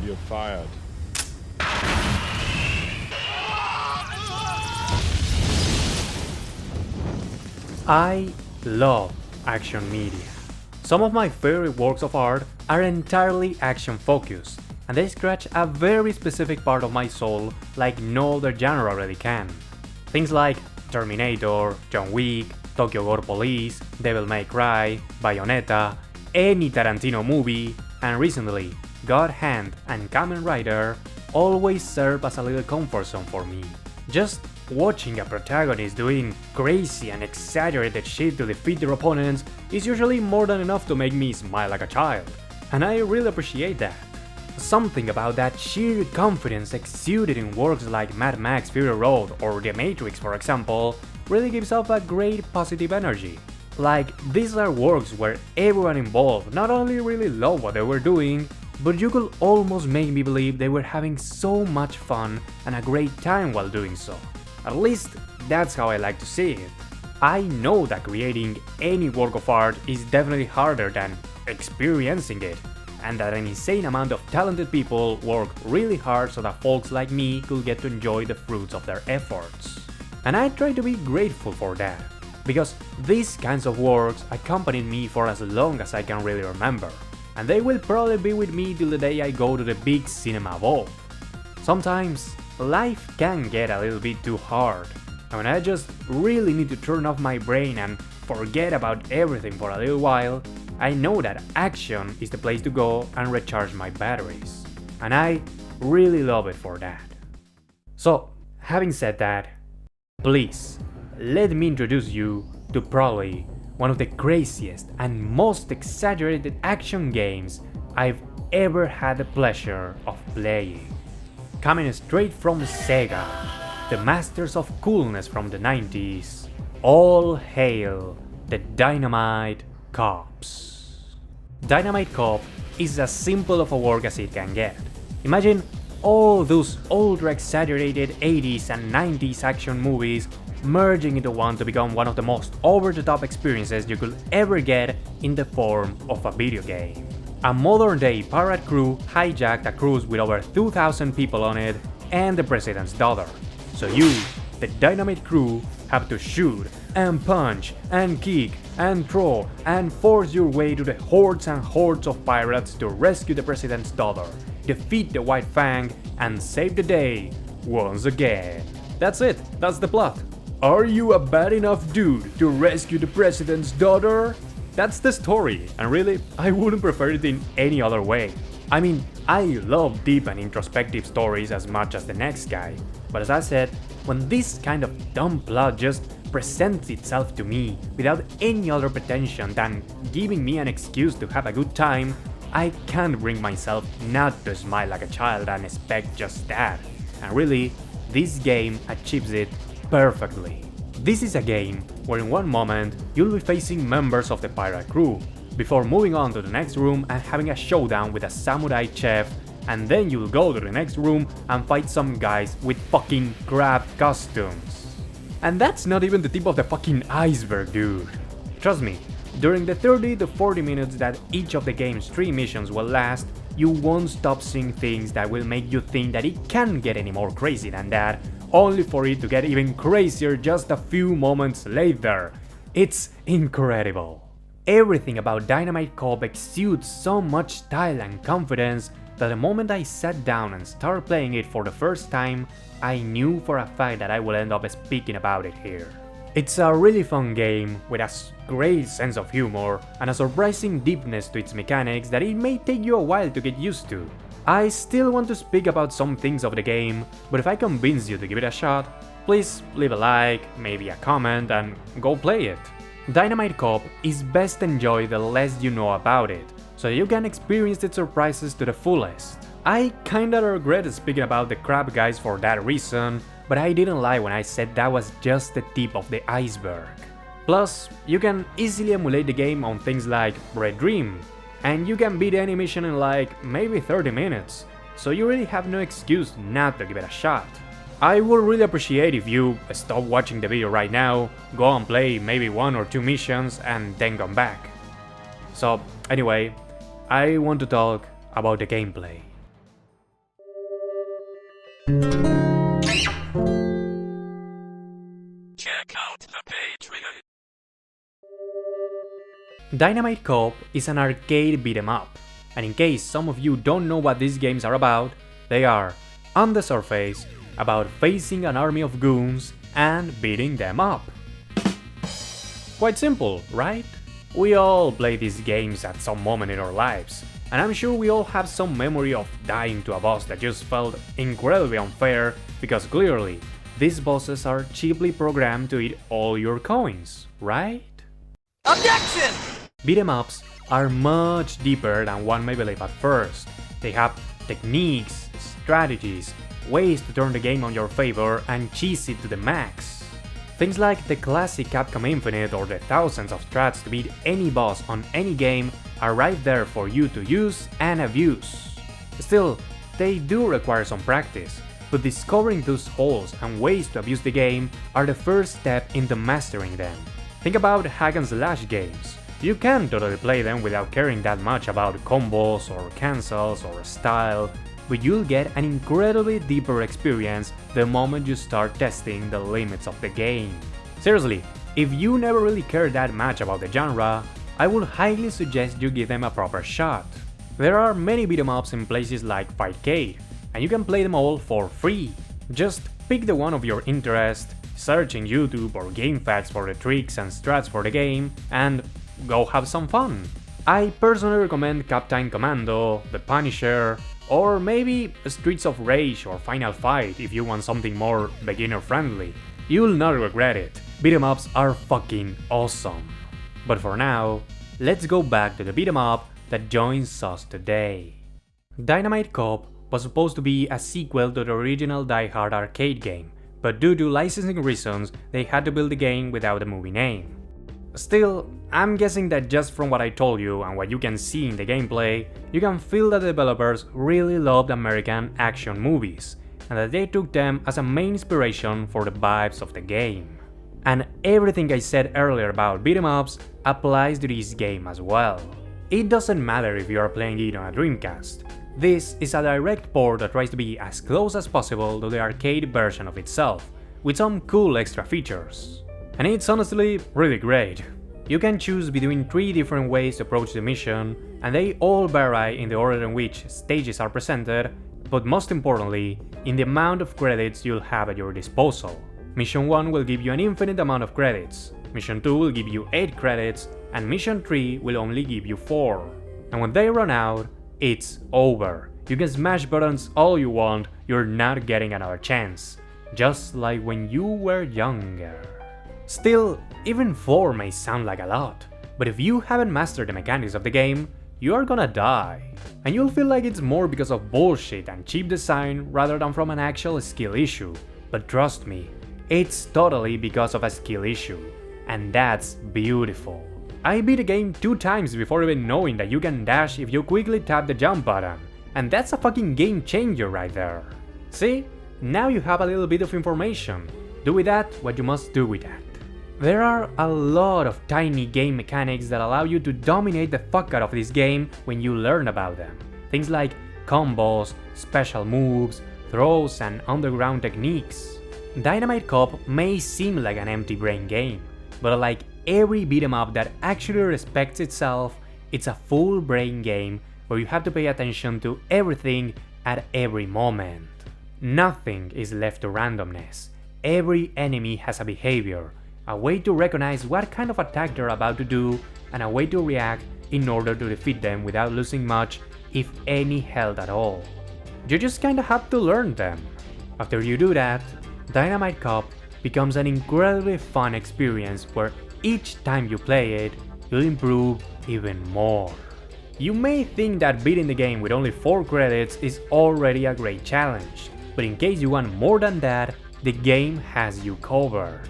You're fired. I love action media. Some of my favorite works of art are entirely action focused, and they scratch a very specific part of my soul like no other genre really can. Things like Terminator, John Wick, Tokyo Gore Police, Devil May Cry, Bayonetta, any Tarantino movie, and recently God Hand and Kamen Rider always serve as a little comfort zone for me. Just watching a protagonist doing crazy and exaggerated shit to defeat their opponents is usually more than enough to make me smile like a child, and I really appreciate that. Something about that sheer confidence exuded in works like Mad Max Fury Road or The Matrix, for example, really gives off a great positive energy. Like, these are works where everyone involved not only really loved what they were doing, but you could almost make me believe they were having so much fun and a great time while doing so. At least, that's how I like to see it. I know that creating any work of art is definitely harder than experiencing it, and that an insane amount of talented people work really hard so that folks like me could get to enjoy the fruits of their efforts. And I try to be grateful for that, because these kinds of works accompanied me for as long as I can really remember, and they will probably be with me till the day I go to the big cinema vault. Sometimes, life can get a little bit too hard, and when I just really need to turn off my brain and forget about everything for a little while, I know that action is the place to go and recharge my batteries, and I really love it for that. So, having said that, please, let me introduce you to probably one of the craziest and most exaggerated action games I've ever had the pleasure of playing. Coming straight from SEGA, the masters of coolness from the 90s, all hail the Dynamite Cops. Dynamite Cop is as simple of a work as it can get. Imagine all those ultra exaggerated 80s and 90s action movies merging into one to become one of the most over-the-top experiences you could ever get in the form of a video game. A modern-day pirate crew hijacked a cruise with over 2,000 people on it and the president's daughter. So you, the Dynamite crew, have to shoot and punch and kick and throw and force your way to the hordes and hordes of pirates to rescue the president's daughter, defeat the White Fang, and save the day once again. That's it, that's the plot. Are you a bad enough dude to rescue the president's daughter? That's the story, and really, I wouldn't prefer it in any other way. I mean, I love deep and introspective stories as much as the next guy, but as I said, when this kind of dumb plot just presents itself to me without any other pretension than giving me an excuse to have a good time, I can't bring myself not to smile like a child and expect just that. And really, this game achieves it perfectly. This is a game where in one moment you'll be facing members of the pirate crew, before moving on to the next room and having a showdown with a samurai chef, and then you'll go to the next room and fight some guys with fucking crab costumes. And that's not even the tip of the fucking iceberg, dude. Trust me, during the 30 to 40 minutes that each of the game's 3 missions will last, you won't stop seeing things that will make you think that it can't get any more crazy than that, only for it to get even crazier just a few moments later. It's incredible. Everything about Dynamite Cop exudes so much style and confidence that the moment I sat down and started playing it for the first time, I knew for a fact that I would end up speaking about it here. It's a really fun game with a great sense of humor and a surprising deepness to its mechanics that it may take you a while to get used to. I still want to speak about some things of the game, but if I convince you to give it a shot, please leave a like, maybe a comment, and go play it. Dynamite Cop is best enjoyed the less you know about it, so you can experience its surprises to the fullest. I kinda regret speaking about the crab guys for that reason, but I didn't lie when I said that was just the tip of the iceberg. Plus, you can easily emulate the game on things like Red Dream, and you can beat any mission in like maybe 30 minutes, so you really have no excuse not to give it a shot. I would really appreciate if you stop watching the video right now, go and play maybe 1 or 2 missions and then come back. So anyway, I want to talk about the gameplay. Dynamite Cop is an arcade beat-em up, and in case some of you don't know what these games are about, they are, on the surface, about facing an army of goons and beating them up. Quite simple, right? We all play these games at some moment in our lives, and I'm sure we all have some memory of dying to a boss that just felt incredibly unfair because clearly, these bosses are cheaply programmed to eat all your coins, right? Objection! Beat-em ups are much deeper than one may believe at first. They have techniques, strategies, ways to turn the game on your favor and cheese it to the max. Things like the classic Capcom Infinite or the thousands of strats to beat any boss on any game are right there for you to use and abuse. Still, they do require some practice, but discovering those holes and ways to abuse the game are the first step into mastering them. Think about hack and slash games. You can totally play them without caring that much about combos or cancels or style, but you'll get an incredibly deeper experience the moment you start testing the limits of the game. Seriously, if you never really cared that much about the genre, I would highly suggest you give them a proper shot. There are many beat-em ups in places like Fightcade, and you can play them all for free. Just pick the one of your interest, search in YouTube or GameFAQs for the tricks and strats for the game, and go have some fun. I personally recommend Captain Commando, The Punisher, or maybe Streets of Rage or Final Fight if you want something more beginner-friendly. You'll not regret it. Beat-em ups are fucking awesome. But for now, let's go back to the beat-em up that joins us today. Dynamite Cop was supposed to be a sequel to the original Die Hard arcade game, but due to licensing reasons, they had to build the game without a movie name. Still, I'm guessing that just from what I told you and what you can see in the gameplay, you can feel that the developers really loved American action movies, and that they took them as a main inspiration for the vibes of the game. And everything I said earlier about beat-em ups applies to this game as well. It doesn't matter if you are playing it on a Dreamcast. This is a direct port that tries to be as close as possible to the arcade version of itself, with some cool extra features. And it's honestly really great. You can choose between 3 different ways to approach the mission, and they all vary in the order in which stages are presented, but most importantly, in the amount of credits you'll have at your disposal. Mission 1 will give you an infinite amount of credits, Mission 2 will give you 8 credits, and Mission 3 will only give you 4. And when they run out, it's over. You can smash buttons all you want, you're not getting another chance. Just like when you were younger. Still, even 4 may sound like a lot, but if you haven't mastered the mechanics of the game, you are gonna die. And you'll feel like it's more because of bullshit and cheap design rather than from an actual skill issue. But trust me, it's totally because of a skill issue. And that's beautiful. I beat the game 2 times before even knowing that you can dash if you quickly tap the jump button, and that's a fucking game changer right there. See? Now you have a little bit of information. Do with that what you must do with that. There are a lot of tiny game mechanics that allow you to dominate the fuck out of this game when you learn about them. Things like combos, special moves, throws, and underground techniques. Dynamite Cop may seem like an empty brain game, but like every beat-em up that actually respects itself, it's a full brain game where you have to pay attention to everything at every moment. Nothing is left to randomness. Every enemy has a behavior, a way to recognize what kind of attack they're about to do, and a way to react in order to defeat them without losing much, if any health at all. You just kinda have to learn them. After you do that, Dynamite Cop becomes an incredibly fun experience where each time you play it, you'll improve even more. You may think that beating the game with only 4 credits is already a great challenge, but in case you want more than that, the game has you covered.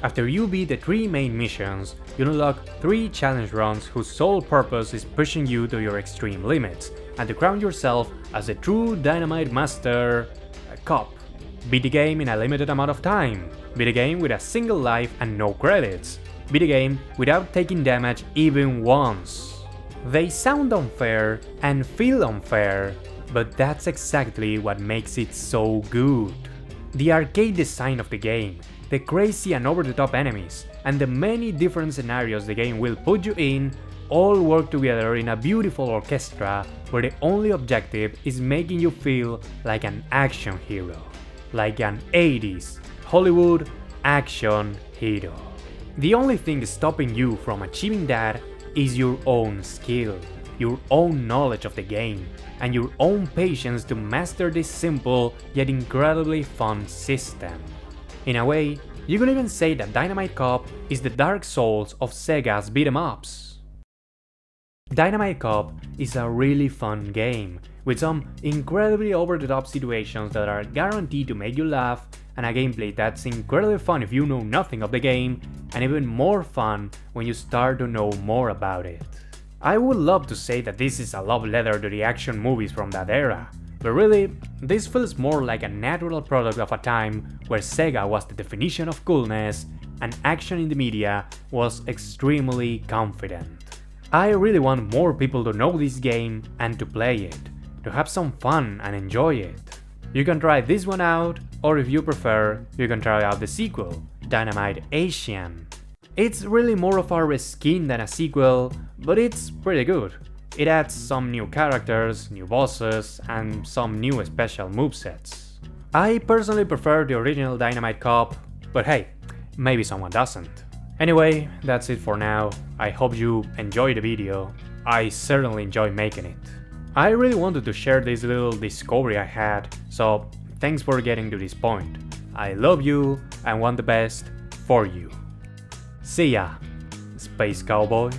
After you beat the 3 main missions, you unlock 3 challenge runs whose sole purpose is pushing you to your extreme limits, and to crown yourself as a true Dynamite Master Cop. Beat the game in a limited amount of time, beat the game with a single life and no credits, beat the game without taking damage even once. They sound unfair and feel unfair, but that's exactly what makes it so good. The arcade design of the game, the crazy and over-the-top enemies, and the many different scenarios the game will put you in all work together in a beautiful orchestra where the only objective is making you feel like an action hero, like an 80s Hollywood action hero. The only thing stopping you from achieving that is your own skill, your own knowledge of the game, and your own patience to master this simple yet incredibly fun system. In a way, you could even say that Dynamite Cop is the Dark Souls of Sega's beat-em-ups. Dynamite Cop is a really fun game, with some incredibly over-the-top situations that are guaranteed to make you laugh, and a gameplay that's incredibly fun if you know nothing of the game, and even more fun when you start to know more about it. I would love to say that this is a love letter to the action movies from that era, but really, this feels more like a natural product of a time where Sega was the definition of coolness and action in the media was extremely confident. I really want more people to know this game and to play it, to have some fun and enjoy it. You can try this one out, or if you prefer, you can try out the sequel, Dynamite Asian. It's really more of a reskin than a sequel, but it's pretty good. It adds some new characters, new bosses, and some new special movesets. I personally prefer the original Dynamite Cop, but hey, maybe someone doesn't. Anyway, that's it for now. I hope you enjoyed the video. I certainly enjoyed making it. I really wanted to share this little discovery I had, so thanks for getting to this point. I love you and want the best for you. See ya, Space Cowboy.